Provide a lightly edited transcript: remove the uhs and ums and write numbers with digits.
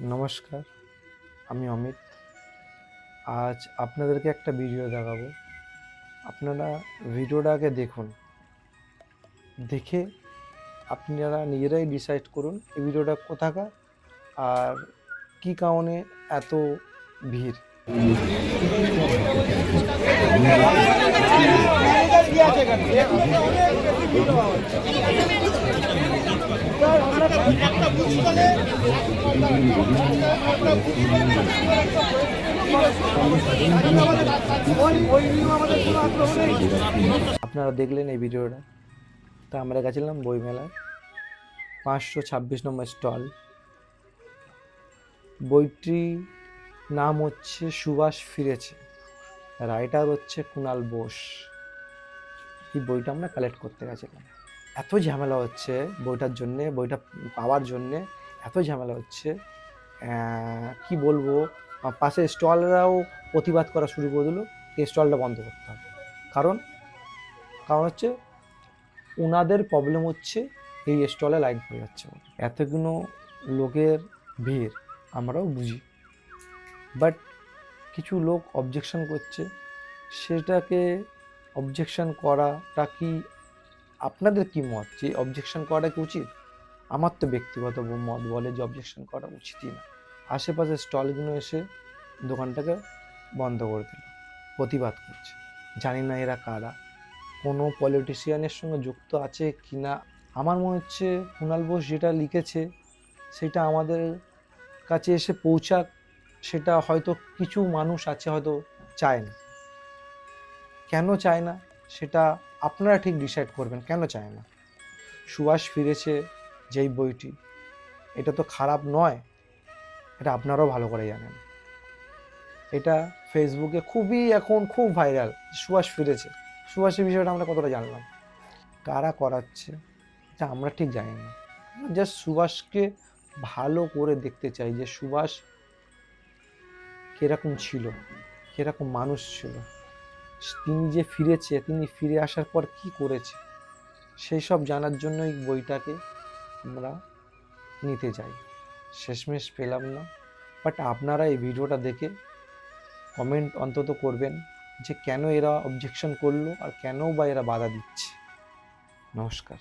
নমস্কার, আমি অমিত। আজ আপনাদেরকে একটা ভিডিও দেখাবো। আপনারা ভিডিওটা আগে দেখুন, দেখে আপনারা নিজেরাই ডিসাইড করুন এই ভিডিওটা কোথাকার আর কী কারণে এত ভিড়। আপনারা দেখলেন এই ভিডিওটা। তা আমরা গেছিলাম বইমেলায়, 526 নম্বর স্টল। বইটির নাম হচ্ছে সুভাষ ফিরেছে, রাইটার হচ্ছে কুণাল বোস। এই বইটা আমরা কালেক্ট করতে গেছিলাম। এত ঝামেলা হচ্ছে বইটার জন্যে, বইটা পাওয়ার জন্যে এত ঝামেলা হচ্ছে, কি বলবো। পাশে স্টলরাও প্রতিবাদ করা শুরু করে দিল, এই স্টলটা বন্ধ করতে হবে। কারণ হচ্ছে ওনাদের প্রবলেম হচ্ছে এই স্টলে লাইন পড়ে যাচ্ছে। এতগুলো লোকের ভিড় আমরাও বুঝি, বাট কিছু লোক অবজেকশন করছে। সেটাকে অবজেকশন করাটা কি, আপনাদের কি মত যে অবজেকশন করাটা কি উচিত? আমার তো ব্যক্তিগত মত বলে যে অবজেকশন করা উচিতই না। আশেপাশে স্টলগুলো এসে দোকানটাকে বন্ধ করে দিল, প্রতিবাদ করছে। জানি না এরা কারা, কোনো পলিটিশিয়ানের সঙ্গে যুক্ত আছে কি না। আমার মনে হচ্ছে কুণাল বোস যেটা লিখেছে সেটা আমাদের কাছে এসে পৌঁছাক, সেটা হয়তো কিছু মানুষ আছে হয়তো চায় না। কেন চায় না সেটা আপনারা ঠিক ডিসাইড করবেন, কেন চায় না। সুভাষ ফিরেছে যেই বইটি, এটা তো খারাপ নয়, এটা আপনারাও ভালো করে জানেন। এটা ফেসবুকে এখন খুব ভাইরাল, সুভাষ ফিরেছে। সুভাষের বিষয়টা আমরা কতটা জানলাম, কারা করাচ্ছে এটা আমরা ঠিক জানি না। জাস্ট সুভাষকে ভালো করে দেখতে চাই যে সুভাষ কিরকম ছিল, কিরকম মানুষ ছিল, তিনি যে ফিরেছে, তিনি ফিরে আসার পর কি করেছে, সেই সব জানার জন্যই বইটাকে আমরা নিতে চাই। শেষমেশ পেলাম না, বাট আপনারা এই ভিডিওটা দেখে কমেন্ট অন্তত করবেন যে কেন এরা অবজেকশন করলো আর কেন বা এরা বাধা দিচ্ছে। নমস্কার।